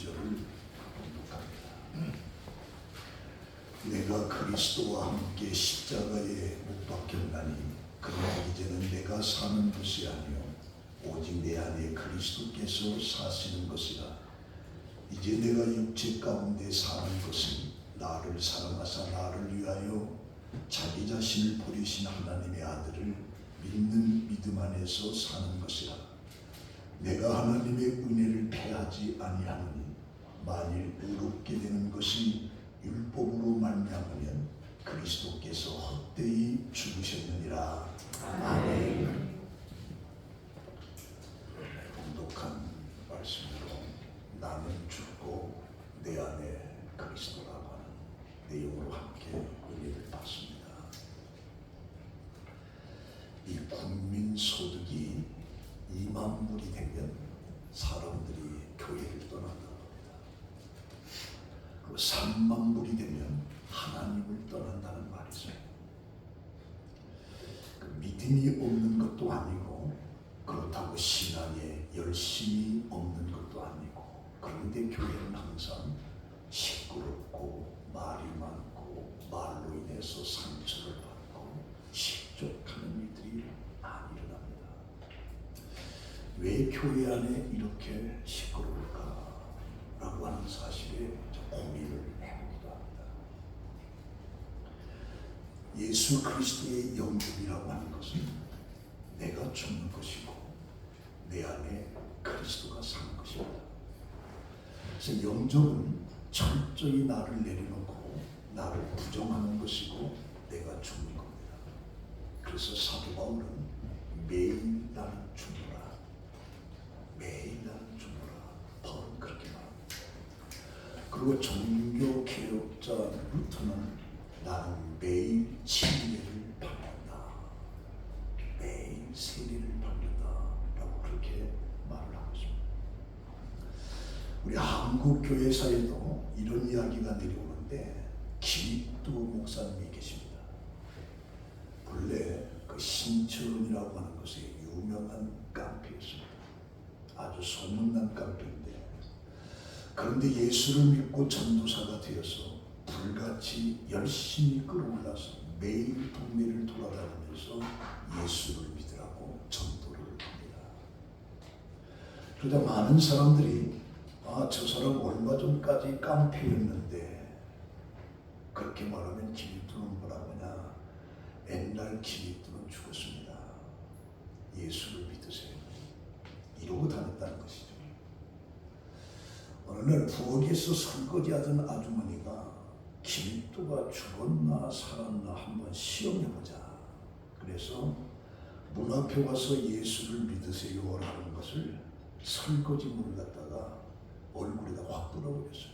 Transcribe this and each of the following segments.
구절을 공독합니다. 내가 그리스도와 함께 십자가에 못 박혔나니 그러나 이제는 내가 사는 것이 아니요 오직 내 안에 그리스도께서 사시는 것이라. 이제 내가 육체 가운데 사는 것은 나를 사랑하사 나를 위하여 자기 자신을 버리신 하나님의 아들을 믿는 믿음 안에서 사는 것이라. 내가 하나님의 은혜를 패하지 아니하노니 만일 의롭게 되는 것이 율법으로 말미암으면 그리스도께서 헛되이 죽으셨느니라. 아멘. 공독한 말씀으로 나는 죽고 내 안에 그리스도라고 하는 내용으로 함께 은혜를 받습니다. 이 국민 소득이 2만 불이 되면 사람들이 교회를 떠난다고 합니다. 그리고 3만 불이 되면 하나님을 떠난다는 말이죠. 그 믿음이 없는 것도 아니고 그렇다고 신앙에 열심이 없는 것도 아니고, 그런데 교회는 항상 시끄럽고 말이 많고 말로 인해서 상처를 받고 실족하는 일들이 많이 일어납니다. 왜 교회 안에 이렇게 시끄러울까? 라고 하는 사실에 고민을 해보기도 합니다. 예수 그리스도의 영접이라고 하는 것은 내가 죽는 것이고 내 안에 그리스도가 사는 것입니다. 그래서 영접은 철저히 나를 내려놓고 나를 부정하는 것이고 내가 죽는 겁니다. 그래서 사도 바울은 매일 나는 죽노라, 매일 나는 죽노라, 바울은 그렇게 말합니다. 그리고 종교 개혁자로부터는 나는 매일 진리를 받는다, 매일 세례를 받는다 라고 그렇게 말을 하고 있습니다. 우리 한국 교회사에도 이런 이야기가 내려오는데 김익두 목사님이 계십니다. 본래 그 신천이라고 하는 것이 유명한 깡패였습니다. 아주 소문난 깡패인데, 그런데 예수를 믿고 전도사가 되어서 불같이 열심히 끌어올라서 매일 동네를 돌아다니면서 예수를 믿으라고 전도를 합니다. 그러다 많은 사람들이 저 사람 얼마 전까지 깡패였는데, 그렇게 말하면 김익두는 뭐라고 하냐, 옛날 김익두는 죽었습니다, 예수를 믿으세요, 이러고 다녔다는 것이죠. 어느 날 부엌에서 설거지하던 아주머니가 김익두가 죽었나 살았나 한번 시험해보자, 그래서 문 앞에 와서 예수를 믿으세요 라는 것을 설거지물을 갖다가 얼굴에다 확 뿌려버렸어요.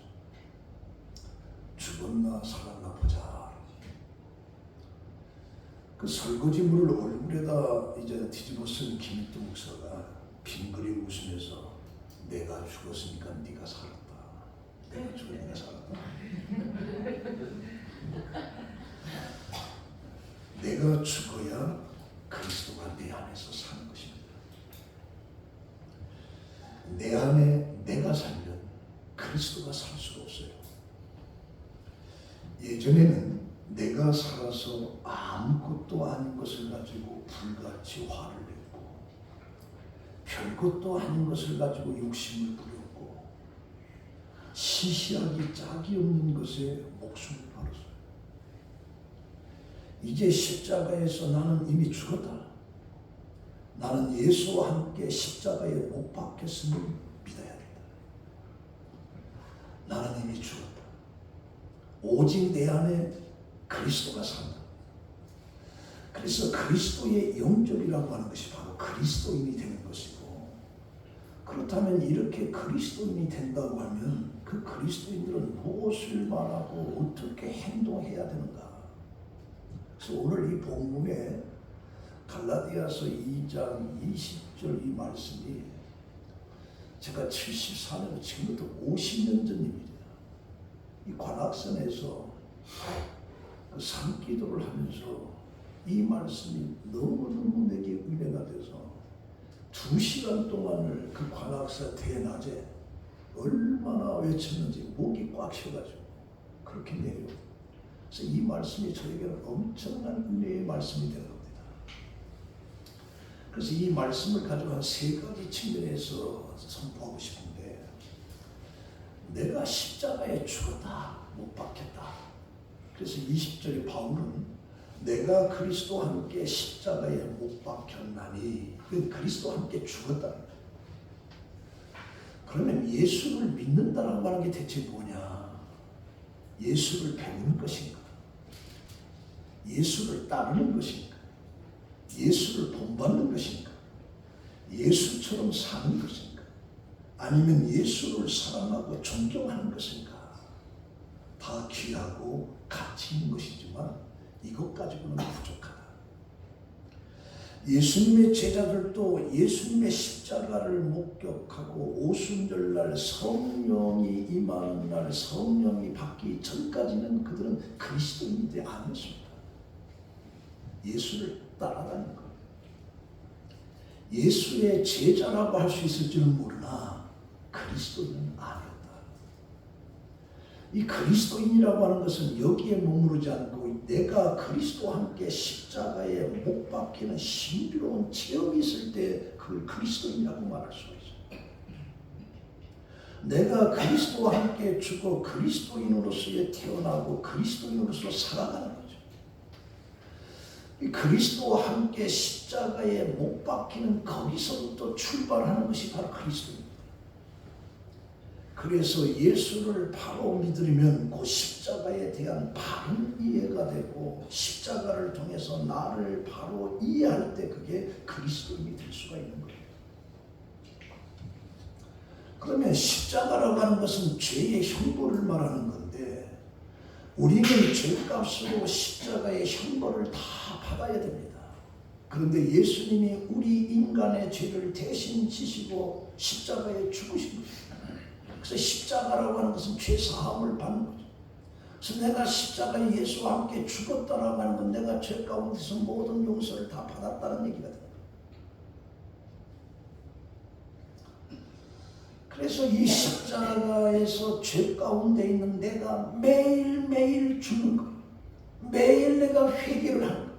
죽었나 살았나 보자. 그 설거지물을 얼굴에다 이제 뒤집어 쓴 김익두 목사가 빙그레 웃으면서 내가 죽었으니까 네가 살았다, 내가 죽으니까 네가 살았다. 내가 죽어야 그리스도가 내 안에서 사는 것입니다. 내 안에 내가 살면 그리스도가 살 수가 없어요. 예전에는 내가 살아서 아무것도 아닌 것을 가지고 불같이 화를 냈고, 별것도 아닌 것을 가지고 욕심을 부렸고, 시시하기 짝이 없는 것에 목숨을 걸었어요. 이제 십자가에서 나는 이미 죽었다, 나는 예수와 함께 십자가에 못 박혔음을 믿어야 된다, 나는 이미 죽었다, 오직 내 안에 그리스도가 산다. 그래서 그리스도의 영접이라고 하는 것이 바로 그리스도인이 되는 것이고, 그렇다면 이렇게 그리스도인이 된다고 하면 그 그리스도인들은 무엇을 말하고 어떻게 행동해야 되는가? 그래서 오늘 이 본문에 갈라디아서 2장 20절 이 말씀이 제가 74년, 지금부터 50년 전 일입니다. 이 관악산에서 그 산기도를 하면서 이 말씀이 너무너무 내게 은혜가 돼서 2시간 동안을 그 관악산 대낮에 얼마나 얼마나 외쳤는지 목이 꽉 쉬어가지고 그렇게 내려요. 그래서 이 말씀이 저에게는 엄청난 은혜의 말씀이 되는 겁니다. 그래서 이 말씀을 가지고 한 세 가지 측면에서 선포하고 싶은데, 내가 십자가에 죽었다, 못 박혔다. 그래서 20절에 바울은 내가 그리스도와 함께 십자가에 못 박혔나니, 그리스도와 함께 죽었다. 그러면 예수를 믿는다라고 하는 게 대체 뭐냐? 예수를 배우는 것인가? 예수를 따르는 것인가? 예수를 본받는 것인가? 예수처럼 사는 것인가? 아니면 예수를 사랑하고 존경하는 것인가? 다 귀하고 가치 있는 것이지만 이것 가지고는 부족하다. 예수님의 제자들도 예수님의 십자가를 목격하고 오순절날 성령이 임하는 날, 성령이 받기 전까지는 그들은 그리스도인들이 아니었습니다. 예수를 따라가는 것, 예수의 제자라고 할 수 있을 줄은 모르나 그리스도인은 아니었다. 이 그리스도인이라고 하는 것은 여기에 머무르지 않고 내가 그리스도와 함께 십자가에 못 박히는 신비로운 체험이 있을 때 그걸 그리스도인이라고 말할 수가 있어요. 내가 그리스도와 함께 죽어 그리스도인으로서의 태어나고 그리스도인으로서 살아가는 거죠. 이 그리스도와 함께 십자가에 못 박히는 거기서부터 출발하는 것이 바로 그리스도입니다. 그래서 예수를 바로 믿으려면 그 십자가에 대한 바른 이해가 되고 십자가를 통해서 나를 바로 이해할 때 그게 그리스도인이 될 수가 있는 거예요. 그러면 십자가라고 하는 것은 죄의 형벌을 말하는 건데, 우리는 죄값으로 십자가의 형벌을 다 받아야 됩니다. 그런데 예수님이 우리 인간의 죄를 대신 지시고 십자가에 죽으신 것입니다. 그래서 십자가라고 하는 것은 죄 사함을 받는 거죠. 그래서 내가 십자가에 예수와 함께 죽었다라고 하는 건 내가 죄 가운데서 모든 용서를 다 받았다는 얘기가 됩니다. 그래서 이 십자가에서 죄 가운데 있는 내가 매일매일 죽는 것, 매일 내가 회개를 하는 것,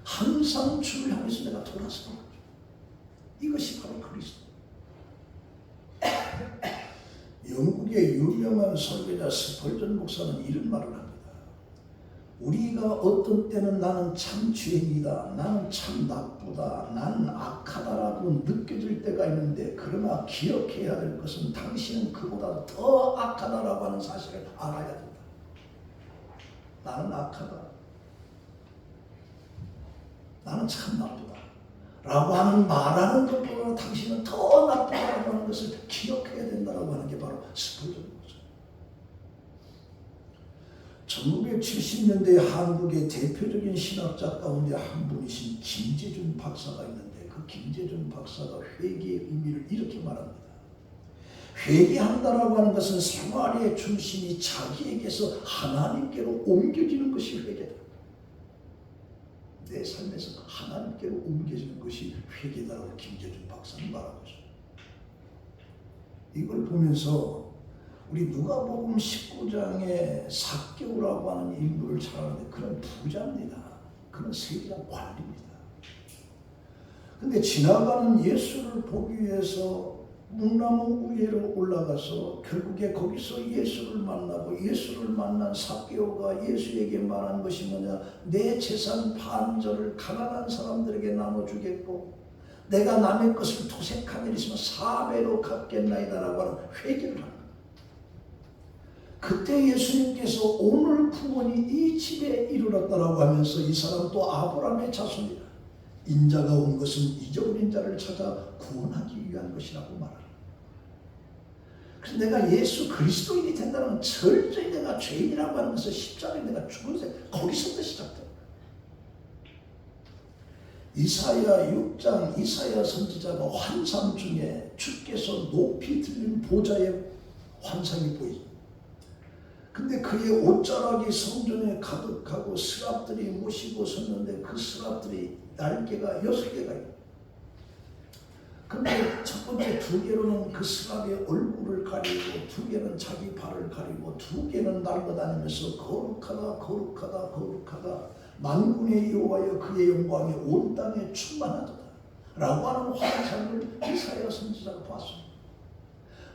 항상 주를 향해서 내가 돌아서는 거죠. 이것이 바로 그리스도. 영국의 유명한 설교자 스펄전 목사는 이런 말을 합니다. 우리가 어떤 때는 나는 참 죄인이다, 나는 참 나쁘다, 나는 악하다라고 느껴질 때가 있는데, 그러나 기억해야 될 것은 당신은 그보다 더 악하다라고 하는 사실을 알아야 된다. 나는 악하다, 나는 참 나쁘다 라고 하는 말하는 것보다 당신은 더 나쁘다라고 하는 것을 기억해야 된다라고 하는 게 바로 스펄전 목사. 1970년대 한국의 대표적인 신학자 가운데 한 분이신 김재준 박사가 있는데, 그 김재준 박사가 회개의 의미를 이렇게 말합니다. 회개한다라고 하는 것은 생활의 중심이 자기에게서 하나님께로 옮겨지는 것이 회개다. 내 삶에서 하나님께로 옮겨지는 것이 회개다라고 김재준 박사는 말하고 있어요. 이걸 보면서 우리 누가복음 19장에 삭개오라고 하는 인물을 잘 아는데, 그런 부자입니다. 그런 세상 관리입니다. 근데 지나가는 예수를 보기 위해서 묵나무 위로 올라가서 결국에 거기서 예수를 만나고, 예수를 만난 삭개오가 예수에게 말한 것이 뭐냐? 내 재산 반절을 가난한 사람들에게 나눠주겠고, 내가 남의 것을 토색한 일 있으면 4배로 갚겠나이다라고 하는 회개를 합니다. 그때 예수님께서 오늘 구원이 이 집에 이르렀다라고 하면서 이 사람 또 아브라함의 자손이다, 인자가 온 것은 잊어버린 자를 찾아 구원하기 위한 것이라고 말합니다. 그래서 내가 예수 그리스도인이 된다는 건 철저히 내가 죄인이라고 하는 것을 십자가에 내가 죽은 새, 거기서부터 시작돼요. 이사야 6장 이사야 선지자가 환상 중에 주께서 높이 들린 보좌의 환상이 보이죠. 근데 그의 옷자락이 성전에 가득하고 스랍들이 모시고 섰는데 그 스랍들이 날개가 6개가 있고, 근데 첫 번째 두 개로는 그 스랍의 얼굴을 가리고, 두 개는 자기 발을 가리고, 두 개는 날아다니면서 거룩하다 거룩하다 거룩하다, 만군의 여호와여 그의 영광이 온 땅에 충만하도다 라고 하는 환상을 이사야 선지자가 봤습니다.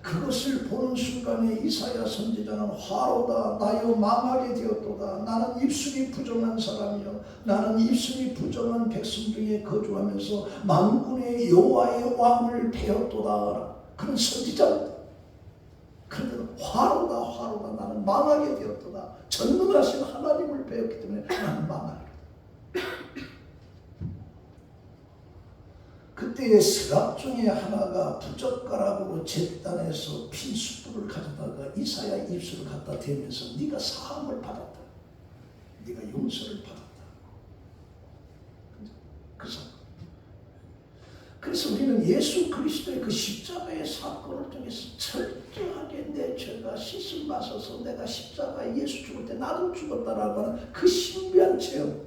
그것을 보는 순간에 이사야 선지자는 화로다 나여 망하게 되었도다, 나는 입술이 부정한 사람이여, 나는 입술이 부정한 백성 중에 거주하면서 만군의 여호와의 왕을 배웠도다. 그런 선지자입니다. 그런데 화로다 화로다 나는 망하게 되었도다. 전능하신 하나님을 배웠기 때문에 나는 망하게. 그때의 스랍 중에 하나가 부젓가락으로 제단에서 핀 숯불을 가져다가 이사야 입술을 갖다 대면서 네가 사함을 받았다, 네가 용서를 받았다. 그 사건. 그래서 우리는 예수 그리스도의 그 십자가의 사건을 통해서 철저하게 내 죄가 씻음 마셔서 내가 십자가에 예수 죽을 때 나도 죽었다라고 하는 그 신비한 체험,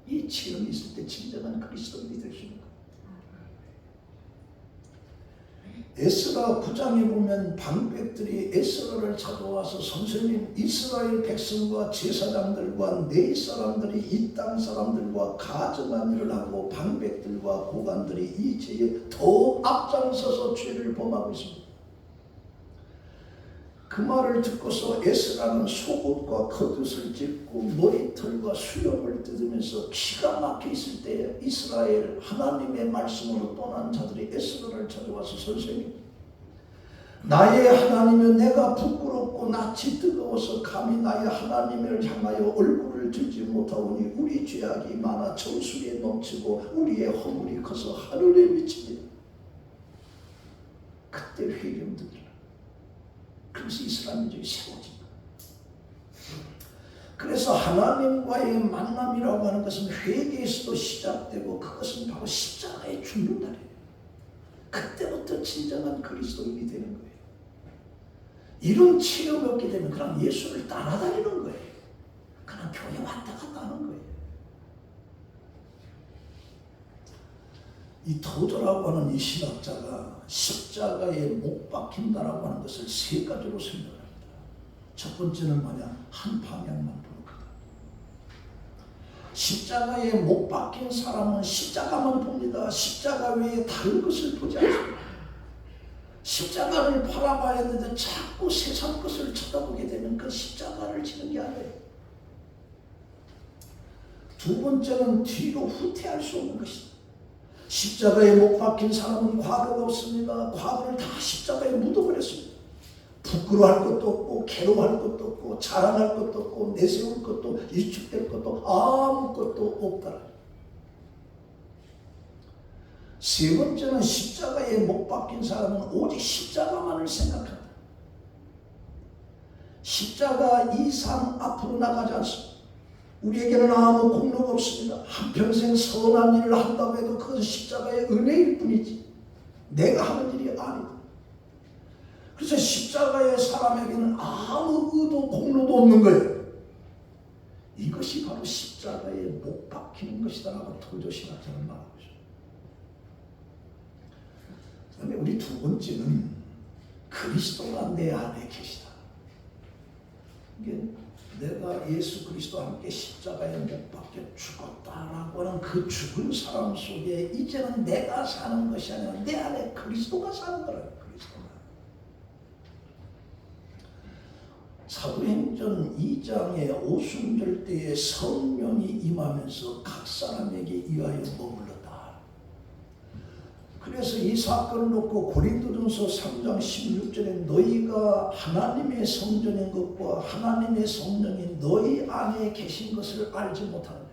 이 체험이 있을 때 진정한 그리스도인이 될 수 있는 거예요. 에스라 9장에 보면 방백들이 에스라를 찾아와서 선생님, 이스라엘 백성과 제사장들과 네 사람들이 이 땅 사람들과 가증한 일을 하고 방백들과 고관들이 이 죄에 더 앞장서서 죄를 범하고 있습니다. 그 말을 듣고서 에스라는 속옷과 겉옷을 찢고 머리털과 수염을 뜯으면서 기가 막혀 있을 때 이스라엘 하나님의 말씀으로 떠난 자들이 에스라를 찾아와서 선생님, 나의 하나님은 내가 부끄럽고 낯이 뜨거워서 감히 나의 하나님을 향하여 얼굴을 들지 못하오니 우리 죄악이 많아 정수리에 넘치고 우리의 허물이 커서 하늘에 미칩니다. 그때 회개음들이, 그래서 이스라엘 민족이 세워진 거예요. 그래서 하나님과의 만남이라고 하는 것은 회개에서도 시작되고 그것은 바로 십자가에 죽는 날이에요. 그때부터 진정한 그리스도인이 되는 거예요. 이런 체험이 없게 되면 그냥 예수를 따라다니는 거예요. 그냥 교회 왔다 갔다 하는 거예요. 이 토저라고 하는 이 신학자가 십자가에 못 박힌다라고 하는 것을 세 가지로 설명합니다. 첫 번째는 뭐냐? 한 방향만 보는 거다. 십자가에 못 박힌 사람은 십자가만 봅니다. 십자가 외에 다른 것을 보지 않습니다. 십자가를 바라봐야 되는데 자꾸 세상 것을 쳐다보게 되면 그 십자가를 지는 게 아니에요. 두 번째는 뒤로 후퇴할 수 없는 것이다. 십자가에 못 박힌 사람은 과거가 없습니다. 과거를 다 십자가에 묻어버렸습니다. 부끄러워할 것도 없고 괴로워할 것도 없고 자랑할 것도 없고 내세울 것도 위축될 것도 아무것도 없다. 세 번째는 십자가에 못 박힌 사람은 오직 십자가만을 생각한다. 십자가 이상 앞으로 나가지 않습니다. 우리에게는 아무 공로가 없습니다. 한평생 선한 일을 한다고 해도 그것은 십자가의 은혜일 뿐이지 내가 하는 일이 아니다. 그래서 십자가의 사람에게는 아무 의도 공로도 없는 거예요. 이것이 바로 십자가에 못 박히는 것이다라고 토저신학자는 말하고 있습니다. 그다음에 우리 두 번째는 그리스도가 내 안에 계시다. 이게 내가 예수 그리스도와 함께 십자가에 못 박혀 죽었다라고 하는 그 죽은 사람 속에 이제는 내가 사는 것이 아니라 내 안에 그리스도가 사는 거라요. 그리스도가. 사도행전 2장의 오순절 때에 성령이 임하면서 각 사람에게 이하여 머물렀다. 그래서 이 사건을 놓고 고린도전서 3장 16절에 너희가 하나님의 성전인 것과 하나님의 성령이 너희 안에 계신 것을 알지 못하느냐.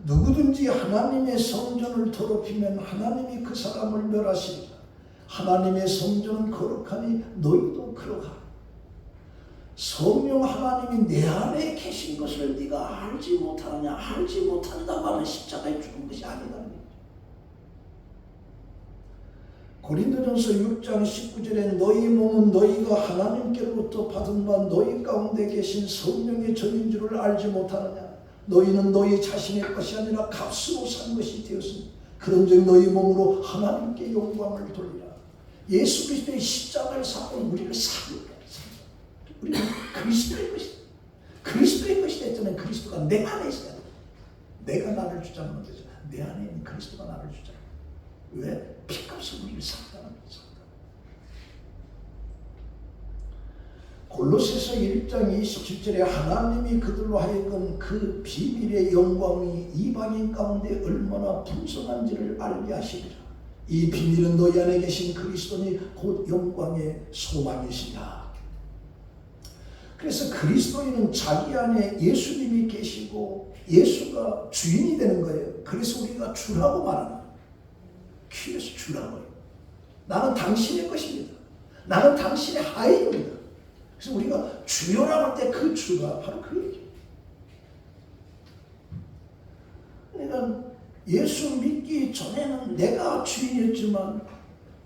누구든지 하나님의 성전을 더럽히면 하나님이 그 사람을 멸하시리라. 하나님의 성전은 거룩하니 너희도 그러하라. 성령 하나님이 내 안에 계신 것을 네가 알지 못하느냐. 알지 못한다고 하면 십자가에 죽은 것이 아니다. 고린도전서 6장 19절에 너희 몸은 너희가 하나님께로부터 받은 바 너희 가운데 계신 성령의 전인 줄을 알지 못하느냐. 너희는 너희 자신의 것이 아니라 값으로 산 것이 되었으니 그런즉 너희 몸으로 하나님께 영광을 돌리라. 예수 그리스도의 십자가를 사고는 우리를 사는 거야. 우리는 그리스도의 것이다. 그리스도의 것이 됐잖아요. 그리스도가 내 안에 있어야 돼. 내가 나를 주장하면 되죠. 내 안에 있는 그리스도가 나를 주장해. 왜? 피값을 우리를 샀다는 거죠. 골로새서 1장 27절에 하나님이 그들로 하여금 그 비밀의 영광이 이방인 가운데 얼마나 풍성한지를 알게 하시리라. 이 비밀은 너희 안에 계신 그리스도니 곧 영광의 소망이시라. 그래서 그리스도인은 자기 안에 예수님이 계시고 예수가 주인이 되는 거예요. 그래서 우리가 주라고 말하는 거예요. 그래서 주라고요. 나는 당신의 것입니다. 나는 당신의 하인입니다. 그래서 우리가 주요라고 할 때 그 주가 바로 그 얘기예요. 그러니까 예수 믿기 전에는 내가 주인이었지만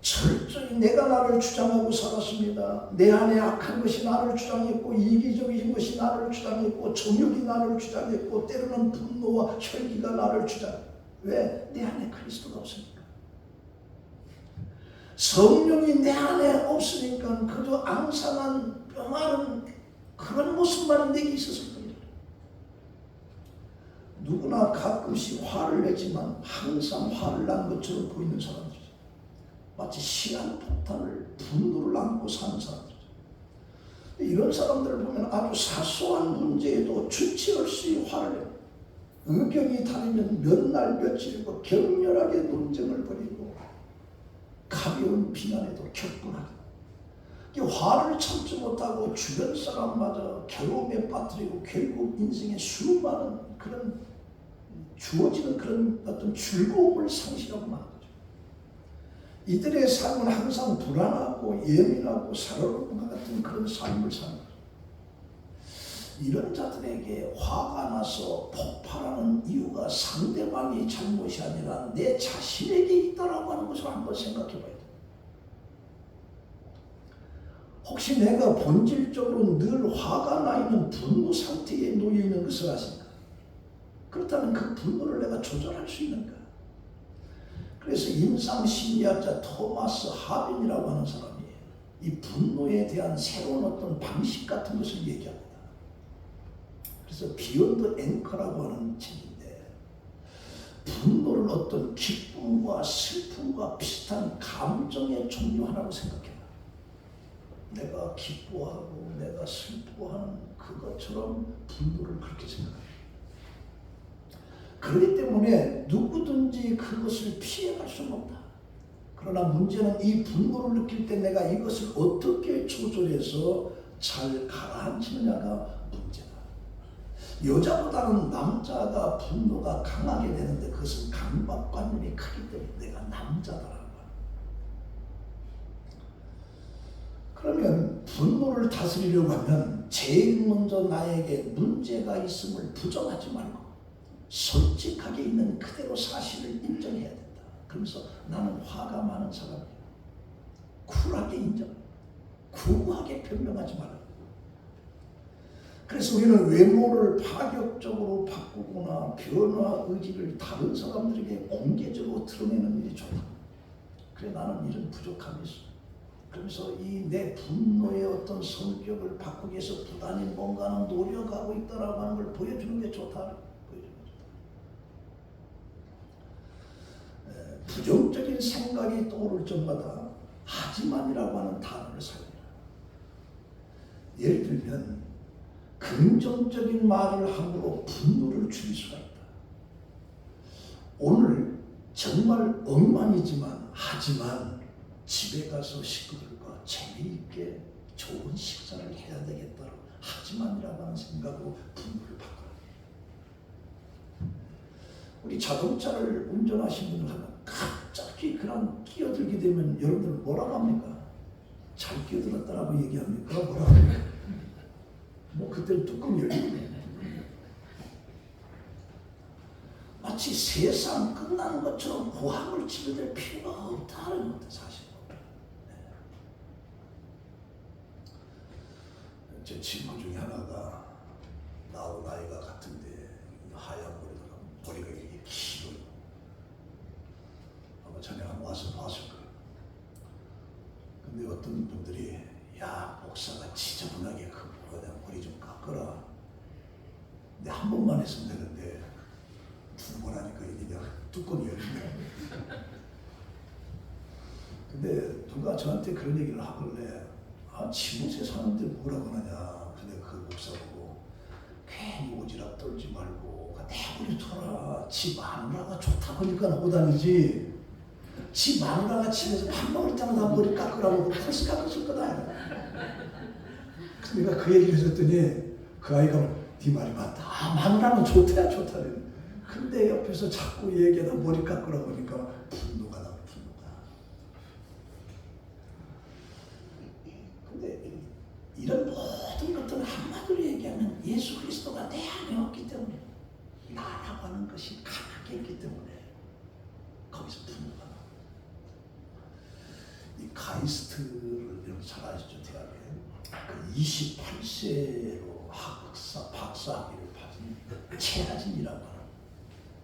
철저히 내가 나를 주장하고 살았습니다. 내 안에 악한 것이 나를 주장했고 이기적인 것이 나를 주장했고 정욕이 나를 주장했고 때로는 분노와 혈기가 나를 주장했고 왜? 내 안에 그리스도가 없으니까. 성령이 내 안에 없으니까 그저 앙상한 뼈마른 그런 모습만 내게 있었을 뿐이다. 누구나 가끔씩 화를 내지만 항상 화를 난 것처럼 보이는 사람들이죠. 마치 시한폭탄을 분노를 안고 사는 사람들이죠. 이런 사람들을 보면 아주 사소한 문제에도 주체 없이 화를 내요. 의견이 다르면 몇 날 며칠 격렬하게 논쟁을 벌이고 가벼운 비난에도 격분하게 화를 참지 못하고 주변 사람마저 괴로움에 빠뜨리고 결국 인생의 수많은 그런 주어지는 그런 어떤 즐거움을 상실하고 마는 거죠. 이들의 삶은 항상 불안하고 예민하고 살얼음과 같은 그런 삶을 사는 거죠. 이런 자들에게 화가 나서 폭발하는 이유가 상대방의 잘못이 아니라 내 자신에게 있다라고 하는 것을 한번 생각해 봐야 돼요. 혹시 내가 본질적으로 늘 화가 나 있는 분노 상태에 놓여 있는 것을 아십니까? 그렇다면 그 분노를 내가 조절할 수 있는가? 그래서 임상심리학자 토마스 하빈이라고 하는 사람이 이 분노에 대한 새로운 어떤 방식 같은 것을 얘기합니다. 그래서 비욘드 앵커라고 하는 책인데 분노를 어떤 기쁨과 슬픔과 비슷한 감정의 종류 하나로 생각해요. 내가 기뻐하고 내가 슬퍼하는 그것처럼 분노를 그렇게 생각해요. 그렇기 때문에 누구든지 그것을 피해갈 수는 없다. 그러나 문제는 이 분노를 느낄 때 내가 이것을 어떻게 조절해서 잘 가라앉히느냐가 문제다. 여자보다는 남자가 분노가 강하게 되는데 그것은 강박관념이 크기 때문에 내가 남자다라는 거야. 그러면 분노를 다스리려고 하면 제일 먼저 나에게 문제가 있음을 부정하지 말고 솔직하게 있는 그대로 사실을 인정해야 된다. 그러면서 나는 화가 많은 사람이야. 쿨하게 인정, 구하게 변명하지 말아요. 그래서 우리는 외모를 파격적으로 바꾸거나 변화 의지를 다른 사람들에게 공개적으로 드러내는 일이 좋다. 그래 나는 이런 부족함이 있어. 그러면서 이 내 분노의 어떤 성격을 바꾸기 위해서 부단히 뭔가는 노력하고 있다라고 하는 걸 보여주는 게 좋다. 부정적인 생각이 떠오를 적마다 하지만이라고 하는 단어를 사용해요. 예를 들면 긍정적인 말을 함으로 분노를 줄일 수가 있다. 오늘 정말 엉망이지만 하지만 집에 가서 식구들과 재미있게 좋은 식사를 해야 되겠다. 하지만이라고 하는 생각으로 분노를 바꿔요. 우리 자동차를 운전하시는 분들 하면 갑자기 그런 끼어들게 되면 여러분들 뭐라고 합니까? 잘 끼어들었다라고 얘기합니까? 뭐라고 합니까? 뭐 그때 뚜껑 열리고 마치 세상 끝나는 것처럼 고함을 치러댈 필요가 없다는 것도 사실. 제 친구 중에 하나가 나하고 나이가 같은데 하얀 머리가 이렇게 길어요. 목사가 지저분하게 그 머리 좀 깎아라. 근데 한 번만 했으면 되는데 두 번 하니까 이게 뚜껑이 열리네. 근데 누가 저한테 그런 얘기를 하길래 지못에 사는데 뭐라고 하냐. 근데 그 목사 보고 괜히 오지랖 떨지 말고 내버려 둬라. 지 마누라가 좋다 보니까 오다니지. 지 마누라가 집에서 밥 먹을 때마다 머리 깎으라고 벌써 깎았을 거다. 내가 그 얘기를 해줬더니 그 아이가 네 말이 맞다. 마누라는 좋대야 좋다네. 근데 옆에서 자꾸 얘기하다 머리 깎으라고 하니까 분노가 나. 근데 이런 모든 것들은 한마디로 얘기하면 예수 그리스도가 내 안에 없기 때문에, 나라고 하는 것이 강하게 있기 때문에 거기서 분노가 나. 이 카이스트를 여러분 잘 아시죠? 대학에 그 28세로 박사학위를 받은 최하진이라고 하는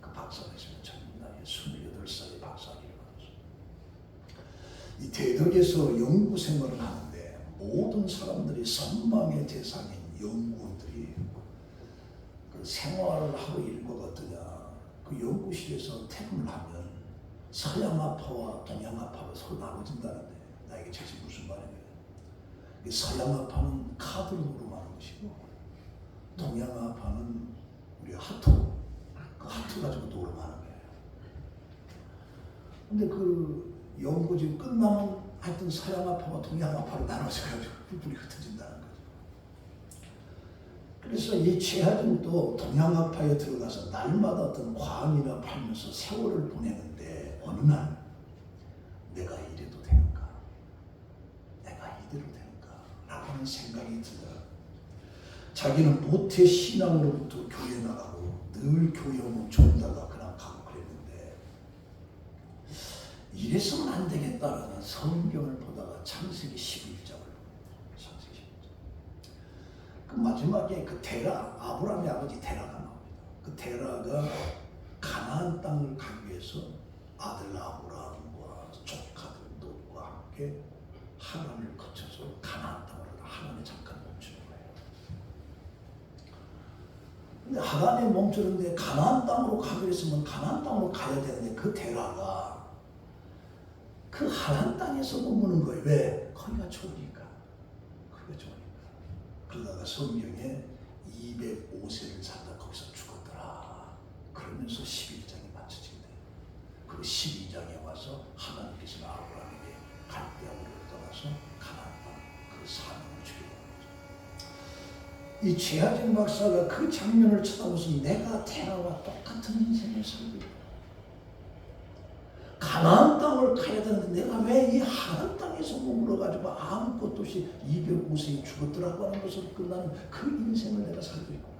그 박사가 있습니다. 젊은 나이에 28살에 박사학위를 받았어요. 이 대덕에서 연구 생활을 하는데 모든 사람들이 선망의 대상인 연구원들이 그 생활을 하고 일과가 어떠냐. 그 연구실에서 퇴근을 하면 서양아파와 동양아파가 서로 나눠진다는데, 나에게 자신 무슨 말이냐. 서양아파는 카드로 노름하는 것이고 동양아파는 우리 하토, 그 하토 가지고 노름하는 거예요. 근데 그 연구지 끝나면 하여튼 서양아파와 동양아파로 나눠져가지고 불이 흩어진다는 거죠. 그래서 이 최하진도 동양아파에 들어가서 날마다 어떤 과학이나 팔면서 세월을 보내는데 어느 날 내가 이래도 되는가? 내가 이대로 되는가? 라고 하는 생각이 들어요. 자기는 모태 신앙으로부터 교회 나가고 늘 교회 오면 졸다가 그냥 가고 그랬는데 이래서는 안 되겠다라는 성경을 보다가 창세기 11장을 봅니다. 창세기 11장. 그 마지막에 그 테라, 아브라함의 아버지 테라가 나옵니다. 그 테라가 가나안 땅을 가기 위해서 아들 아브라함과 조카들 롯과 함께 하란을 거쳐서 가나안 땅으로 하란에 잠깐 멈추는 거예요. 근데 하란에 멈추는데 가나안 땅으로 가기로 했으면 가나안 땅으로 가야 되는데 그 테라가 그 하란 땅에서 머무는 거예요. 왜? 거기가 좋으니까. 거기가 좋으니까. 그러다가 성경에 205세를 살다 거기서 죽었더라. 그러면서 11장이 맞춰진대요. 그 12장에 와서 하나님께서 아브라함에게 갈대아우를 떠나서 가나안 땅 그 사명을 주게 된 거죠. 이 최하진 박사가 그 장면을 쳐다보면서 내가 테라와 똑같은 인생을 살고 있다. 가나안 땅을 가야 되는데 내가 왜 이 하란 땅에서 머물러가지고 아무것도 없이 205세에 죽었더라고 하는 것을 끝나는 그 인생을 내가 살고 있구나.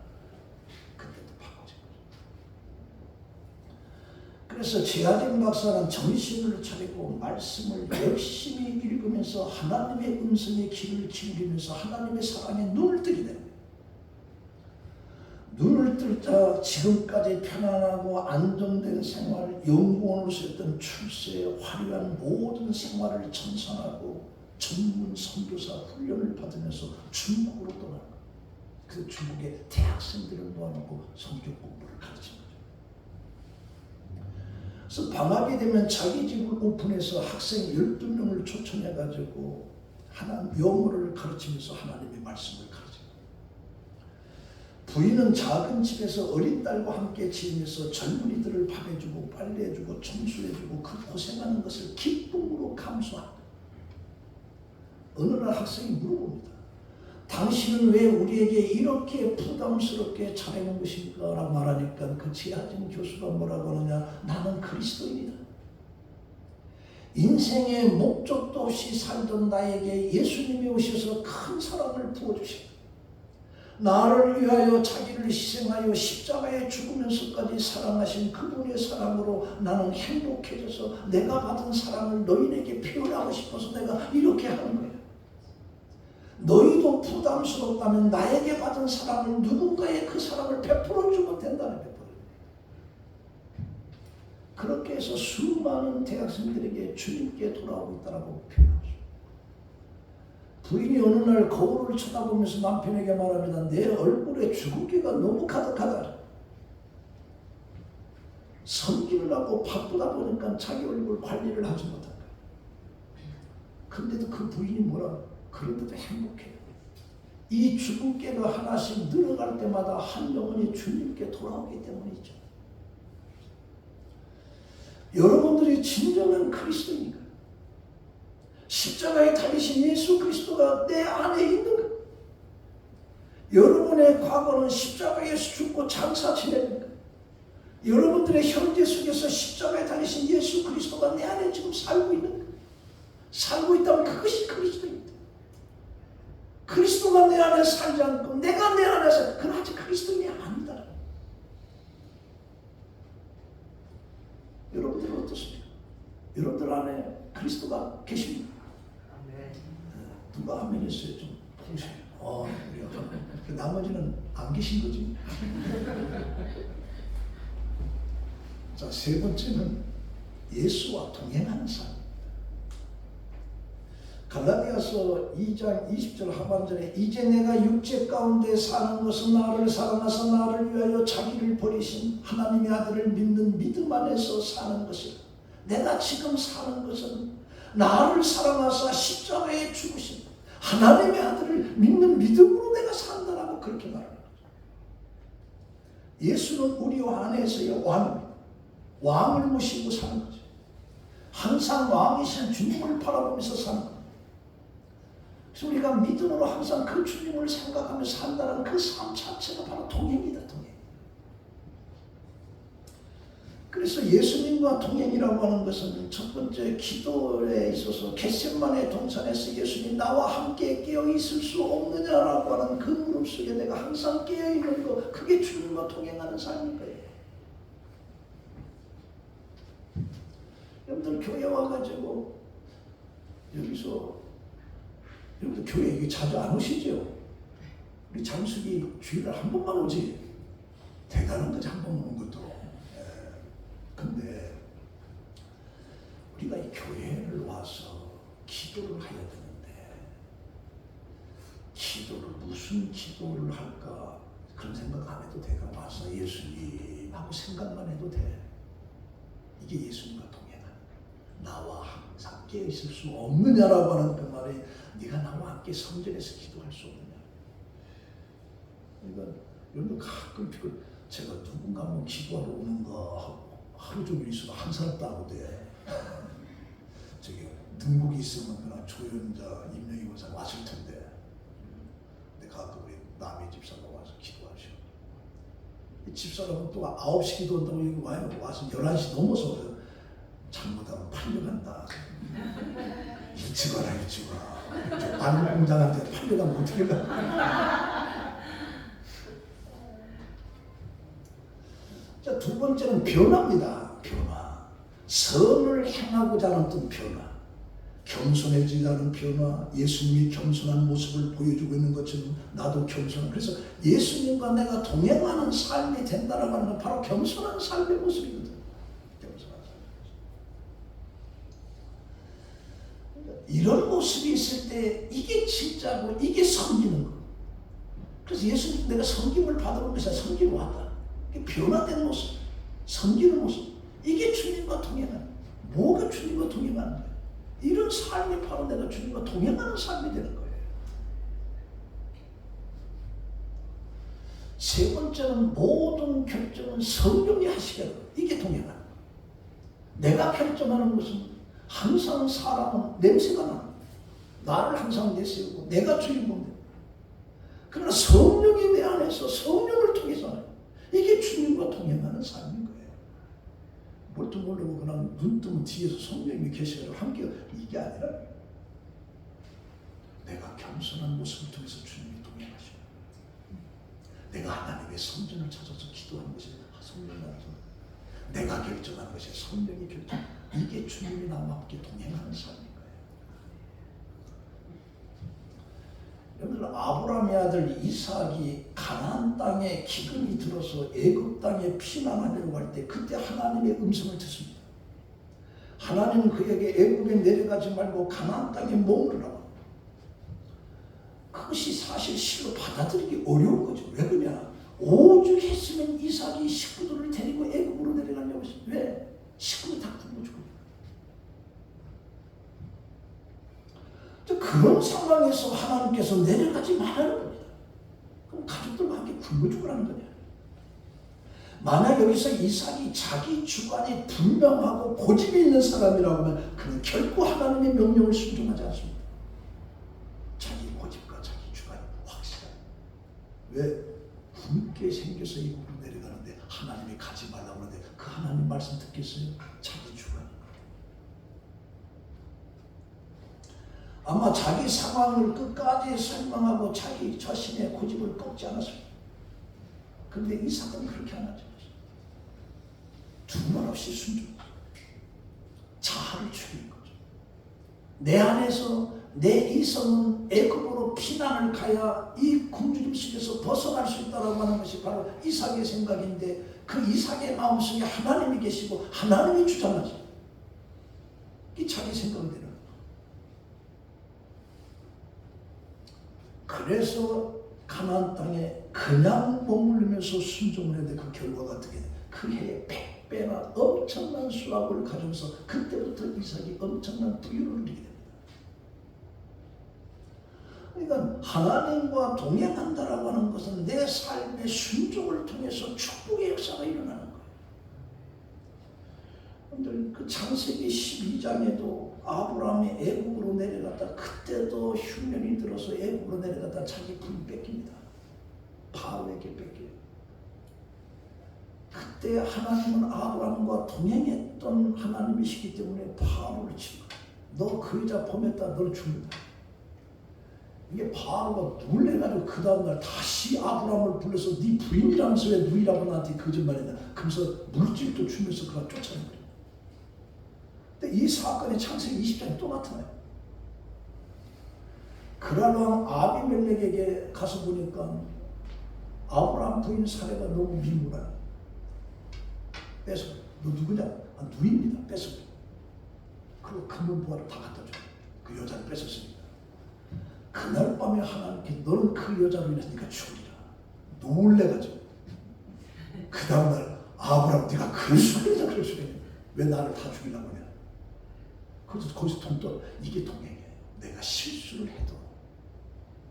그때도 바꿔진 거죠. 그래서 최하진 박사는 정신을 차리고 말씀을 열심히 읽으면서 하나님의 음성의 귀를 기울이면서 하나님의 사랑에 눈을 뜨게 됩니다. 눈을 뜰자 지금까지 편안하고 안정된 생활, 연구원으로서 했던 출세의 화려한 모든 생활을 청산하고 전문 선교사 훈련을 받으면서 중국으로 떠나는 거예요. 그래서 중국의 대학생들을 모아놓고 성경 공부를 가르친 거죠. 그래서 방학이 되면 자기 집을 오픈해서 학생 12명을 초청해가지고 영어를 가르치면서 하나님의 말씀을 가르칩니다. 부인은 작은 집에서 어린 딸과 함께 지내면서 젊은이들을 밥 해주고 빨래해주고 청소해주고 그 고생하는 것을 기쁨으로 감수한다. 어느 날 학생이 물어봅니다. 당신은 왜 우리에게 이렇게 부담스럽게 차리는 것입니까? 라고 말하니까 그 최하진 교수가 뭐라고 하느냐. 나는 그리스도인이다. 인생의 목적도 없이 살던 나에게 예수님이 오셔서 큰 사랑을 부어주시고 나를 위하여 자기를 희생하여 십자가에 죽으면서까지 사랑하신 그분의 사랑으로 나는 행복해져서 내가 받은 사랑을 너희에게 표현하고 싶어서 내가 이렇게 하는 거예요. 너희도 부담스럽다면 나에게 받은 사랑을 누군가의 그 사랑을 베풀어 주면 된다는 거예요. 그렇게 해서 수많은 대학생들에게 주님께 돌아오고 있다고 표현하죠. 부인이 어느 날 거울을 쳐다보면서 남편에게 말합니다. 내 얼굴에 주근깨가 너무 가득하다. 섬기를 하고 바쁘다 보니까 자기 얼굴 관리를 하지 못한다. 근데도 그 부인이 뭐라 그런데도 행복해요. 이 주근깨가 하나씩 늘어갈 때마다 한 영혼이 주님께 돌아오기 때문이죠. 여러분들이 진정한 그리스도입니까? 십자가에 달리신 예수 그리스도가 내 안에 있는가? 여러분의 과거는 십자가에서 죽고 장사 지냅니까? 여러분들의 현재 속에서 십자가에 달리신 예수 그리스도가 내 안에 지금 살고 있는가? 살고 있다면 그것이 그리스도입니다. 그리스도가 내 안에 살지 않고 내가 내 안에서 그건 아직 그리스도인이 아니다. 여러분들은 어떻습니까? 여러분들 안에 그리스도가 계십니까? 누가 아멘 했어요? 좀 보세요. 우리 나머지는 안 계신 거지. 자, 세 번째는 예수와 동행하는 삶. 갈라디아서 2장 20절 하반절에 이제 내가 육체 가운데 사는 것은 나를 사랑하사 나를 위하여 자기를 버리신 하나님의 아들을 믿는 믿음 안에서 사는 것이라. 내가 지금 사는 것은 나를 사랑하사 십자가에 죽으신 하나님의 아들을 믿는 믿음으로 내가 산다라고 그렇게 말하는 거죠. 예수는 우리 안에서의 왕을 모시고 사는 거죠. 항상 왕이신 주님을 바라보면서 사는 거죠. 그래서 우리가 믿음으로 항상 그 주님을 생각하며 산다는 그 삶 자체가 바로 동행이다. 동행. 그래서 예수님과 동행이라고 하는 것은 첫 번째 기도에 있어서 겟세마네 동산에서 예수님 나와 함께 깨어있을 수 없느냐라고 하는 그 물음 속에 내가 항상 깨어있는 것, 그게 주님과 동행하는 삶인 거예요. 여러분들 교회 와가지고 여기서 여러분들 교회 여기 자주 안 오시죠? 우리 장숙이 주일날 한 번만 오지. 대단한 거지 한 번만 온 것도. 근데 우리가 이 교회를 와서 기도를 해야 되는데 기도를 무슨 기도를 할까 그런 생각 안 해도 돼. 와서 예수님 하고 생각만 해도 돼. 이게 예수님과 동행하는 나와 항상 깨어있을 수 없느냐라고 하는 그 말에 네가 나와 함께 성전에서 기도할 수 없느냐. 그러니까 여러분 가끔 제가 누군가 뭐 기도하러 오는가 하고 하루 종일 있어도 한 사람도 안 오대. 저기 능국이 있으면 그냥 조연자 임명희 원사 왔을 텐데. 근데 가끔 우리 남의 집사가 와서 기도하셔. 집사람은 또 9시 기도한다고 여기 와요. 와서 11시 넘어서 와요. 잘못하면 팔려간다. 일찍 와라 일찍 와. 마늘 공장한테 팔려가면 어떻게 가? 자, 두 번째는 변화입니다. 변화. 선을 행하고자 하는 어떤 변화. 겸손해지자는 변화. 예수님이 겸손한 모습을 보여주고 있는 것처럼 나도 겸손한. 그래서 예수님과 내가 동행하는 삶이 된다라고 하는 건 바로 겸손한 삶의 모습이거든. 겸손한 삶. 이런 모습이 있을 때 이게 진짜고 이게 섬기는 거. 그래서 예수님 내가 섬김을 받아본 것이 아니라 섬기러 왔다. 변화된 모습, 섬기는 모습, 이게 주님과 동행하는. 뭐가 주님과 동행하는 거예요? 이런 삶이 바로 내가 주님과 동행하는 삶이 되는 거예요. 세 번째는 모든 결정은 성령이 하시게 하는 거예요. 이게 동행하는 거예요. 내가 결정하는 것은 항상 사람은 냄새가 나는 거예요. 나를 항상 내세우고 내가 주인공이에요. 그러나 성령이 내 안에서 성령을 통해서 이게 주님과 동행하는 삶인 거예요. 뭘도 모르고 그냥 눈 뜨면 뒤에서 성령님이 계셔서 함께 이게 아니라 내가 겸손한 모습을 통해서 주님이 동행하셔. 내가 하나님의 성전을 찾아서 기도하는 것이 성령이 나서 내가 결정한 것이 성령이 결정. 이게 주님이 나와 함께 동행하는 삶인 거예요. 여러분들 아브라함의 아들 이삭이 가나안 땅에 기근이 들어서 애굽 땅에 피난하려고 할 때 그때 하나님의 음성을 듣습니다. 하나님은 그에게 애굽에 내려가지 말고 가나안 땅에 머무르라고. 그것이 사실 실로 받아들이기 어려운 거죠. 왜 그러냐? 오죽했으면 이삭이 식구들을 데리고 애굽으로 내려가려고 했어요. 왜? 식구들 다 굶어 죽어요. 그런 상황에서 하나님께서 내려가지 말라는 겁니다. 그럼 가족들과 함께 굶어 죽으라는 거냐? 만약 여기서 이삭이 자기 주관이 분명하고 고집이 있는 사람이라고 하면 그는 결코 하나님의 명령을 순종하지 않습니다. 자기 고집과 자기 주관이 확실해요. 왜? 굶게 생겨서 이곳으로 내려가는데 하나님이 가지 말라고 하는데 그 하나님 말씀 듣겠어요? 자기 주관. 아마 자기 상황을 끝까지 설명하고 자기 자신의 고집을 꺾지 않았습니다. 그런데 이삭은 그렇게 안 하죠. 두말 없이 순종. 자아를 죽인 거죠. 내 안에서 내 이성은 애굽으로 피난을 가야 이 굶주림 속에서 벗어날 수 있다고 하는 것이 바로 이삭의 생각인데 그 이삭의 마음속에 하나님이 계시고 하나님이 주장하죠. 이 자기 생각이 되는 거예요. 그래서 가나안 땅에 그냥 머무르면서 순종을 했는데 그 결과가 어떻게 돼? 그 해에 100배나 엄청난 수확을 가져서 그때부터 이삭이 엄청난 부유를 누리게 됩니다. 그러니까 하나님과 동행한다라고 하는 것은 내 삶의 순종을 통해서 축복의 역사가 일어나는 거예요. 그런데 그 창세기 12장에도 아브라함이 애국으로 내려갔다 그때도 흉년이 들어서 애국으로 내려갔다 자기 부인 뺏깁니다. 바로에게 뺏겨요. 그때 하나님은 아브라함과 동행했던 하나님이시기 때문에 바로를 치고 너 그 여자 범했다 너를 죽는다. 이게 바로가 놀래가지고 그 다음날 다시 아브라함을 불러서 네 부인이라면서 왜 누이라고 나한테 거짓말했냐. 그러면서 물질도 주면서 그가 쫓아낸 거예요. 근데 이 사건이 창세기 20장에 또 나타나요. 그라랑 아비멜렉에게 가서 보니까 아브라함 부인 사례가 너무 민물하네. 뺏어. 너 누구냐? 아, 누이입니다. 뺏어. 그리고 금은 보화를 다 갖다 줘. 그 여자를 뺏었으니까. 그날 밤에 하나님께 너는 그 여자로 인해서 네가 죽으리라. 놀래가지고. 그 다음날 아브라함 네가 그럴 수가 있냐 그럴 수가 있냐. 왜 나를 다 죽이려고 하냐. 그래서 거기서 동떨 이게 동행이에요. 내가 실수를 해도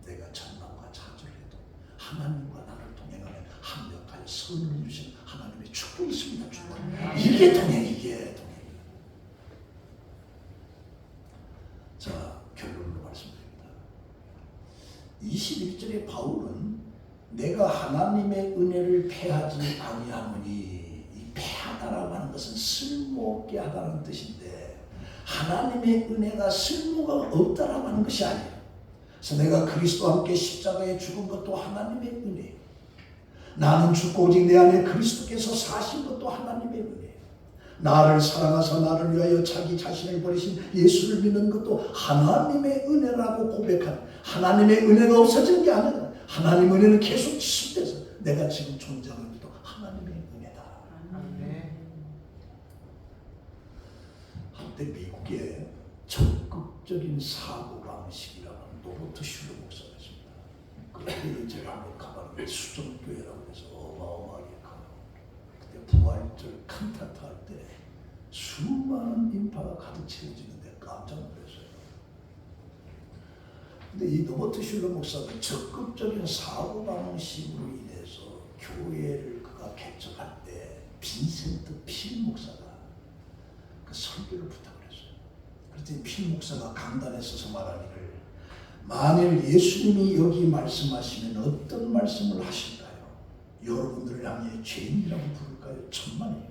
내가 전망과 자주를 해도 하나님과 나를 동행하면 합력하여 선을 이루신 하나님의 축복이 있습니다. 축복. 이게 동행이에요. 자, 결론으로 말씀드립니다. 21절에 바울은 내가 하나님의 은혜를 패하지 아니하노니 이 패하다라고 하는 것은 쓸모없게 하다는 뜻인데 하나님의 은혜가 쓸모가 없다라고 하는 것이 아니에요. 그래서 내가 그리스도와 함께 십자가에 죽은 것도 하나님의 은혜예요. 나는 죽고 오직 내 안에 그리스도께서 사신 것도 하나님의 은혜예요. 나를 사랑하사 나를 위하여 자기 자신을 버리신 예수를 믿는 것도 하나님의 은혜라고 고백한 하나님의 은혜가 없어진 게 아니라 하나님의 은혜는 계속 지속돼서 내가 지금 존재하는 것도 하나님의 은혜다. 한때 미국에 적극적인 사고방식이라는 노버트 슐러 목사가 있습니다. 그때 제가 한번 가봤는데 수정교회라고 해서 어마어마하게 커요. 그때 부활절 칸타타 할 때 수많은 인파가 가득 채워지는데 깜짝 놀랐어요. 근데 이 노버트 슐러 목사가 적극적인 사고방식으로 인해서 교회를 그가 개척할 때 빈센트 필 목사가 그 설교를 부탁을 했어요. 그랬더니 필 목사가 강단에 서서 말하기를 만일 예수님이 여기 말씀하시면 어떤 말씀을 하실까요? 여러분들을 향해 죄인이라고 부를까요? 천만에요.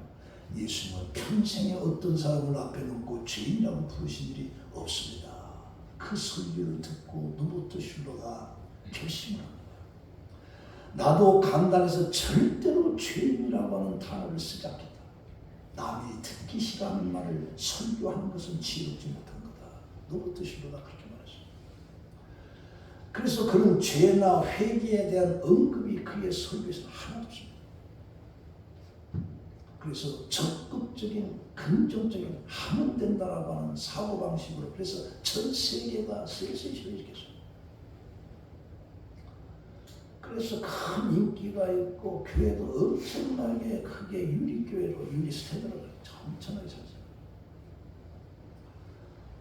예수님은 평생에 어떤 사람을 앞에 놓고 죄인이라고 부르신 일이 없습니다. 그 설교를 듣고 노버트 슐러가 결심을 합니다. 나도 강단에서 절대로 죄인이라고 하는 단어를 쓰지 않겠다. 남이 듣기 싫어하는 말을 설교하는 것은 지혜롭지 못한 거다. 노버트 슐러가 그렇게 말했어요. 그래서 그런 죄나 회개에 대한 언급이 그의 설교에서 하나도 없습니다. 그래서 적극적인 긍정적인 하면 된다라고 하는 사고방식으로 그래서 전 세계가 슬슬 휘어지겠어요. 그래서 큰 인기가 있고 교회도 엄청나게 크게 유리교회로 유리스테이트로 엄청나게 잘 살아요.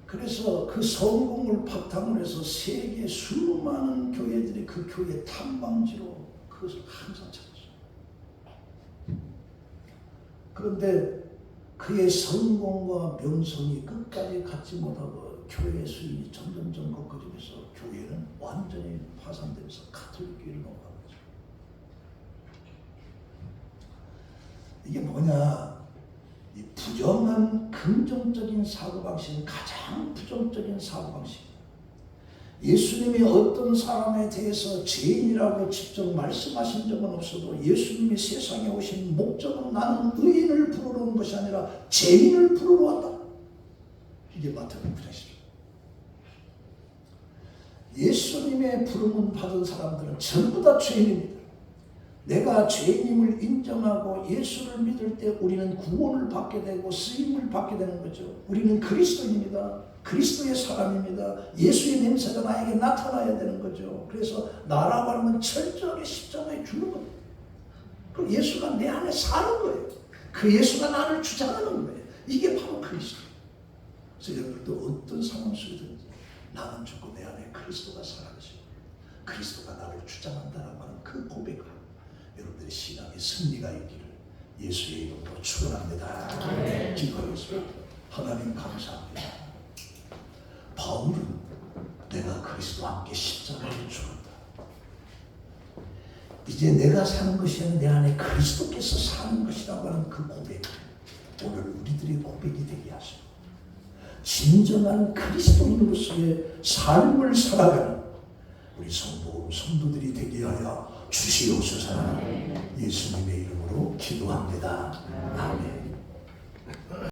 그래서 그 성공을 바탕으로 해서 세계 수많은 교회들이 그 교회 탐방지로 그것을 항상 찾았어요. 그런데 그의 성공과 명성이 끝까지 갖지 못하고 교회 수익이 점점 꺾어지면서 교회는 완전히 파산되면서 가톨릭 교회를 넘어간 거죠. 이게 뭐냐? 이 부정한 긍정적인 사고방식은 가장 부정적인 사고방식이에요. 예수님이 어떤 사람에 대해서 죄인이라고 직접 말씀하신 적은 없어도 예수님이 세상에 오신 목적은 나는 의인을 부르러 온 것이 아니라 죄인을 부르러 왔다. 이게 마태복음 9장입니다. 예수님의 부름을 받은 사람들은 전부 다 죄인입니다. 내가 죄인임을 인정하고 예수를 믿을 때 우리는 구원을 받게 되고 쓰임을 받게 되는 거죠. 우리는 그리스도인입니다. 그리스도의 사람입니다. 예수의 냄새가 나에게 나타나야 되는 거죠. 그래서 나라고 하면 철저하게 십자가에 죽는 겁니다. 그 예수가 내 안에 사는 거예요. 그 예수가 나를 주장하는 거예요. 이게 바로 그리스도. 그래서 여러분도 어떤 상황 속이든지 나는 죽고 내 안에 그리스도가 살아계시고 그리스도가 나를 주장한다라고 하는 그 고백을 여러분들의 신앙의 승리가 있기를 예수의 이름으로 축원합니다. 기도하겠습니다. 하나님 감사합니다. 바울은 내가 그리스도와 함께 십자가에 죽었다. 이제 내가 사는 것이 아니라 내 안에 그리스도께서 사는 것이라고 하는 그 고백, 오늘 우리들의 고백이 되게 하시고 진정한 그리스도인으로서의 삶을 살아가는 우리 성도들이 되게 하여 주시옵소서. 예수님의 이름으로 기도합니다. 아멘.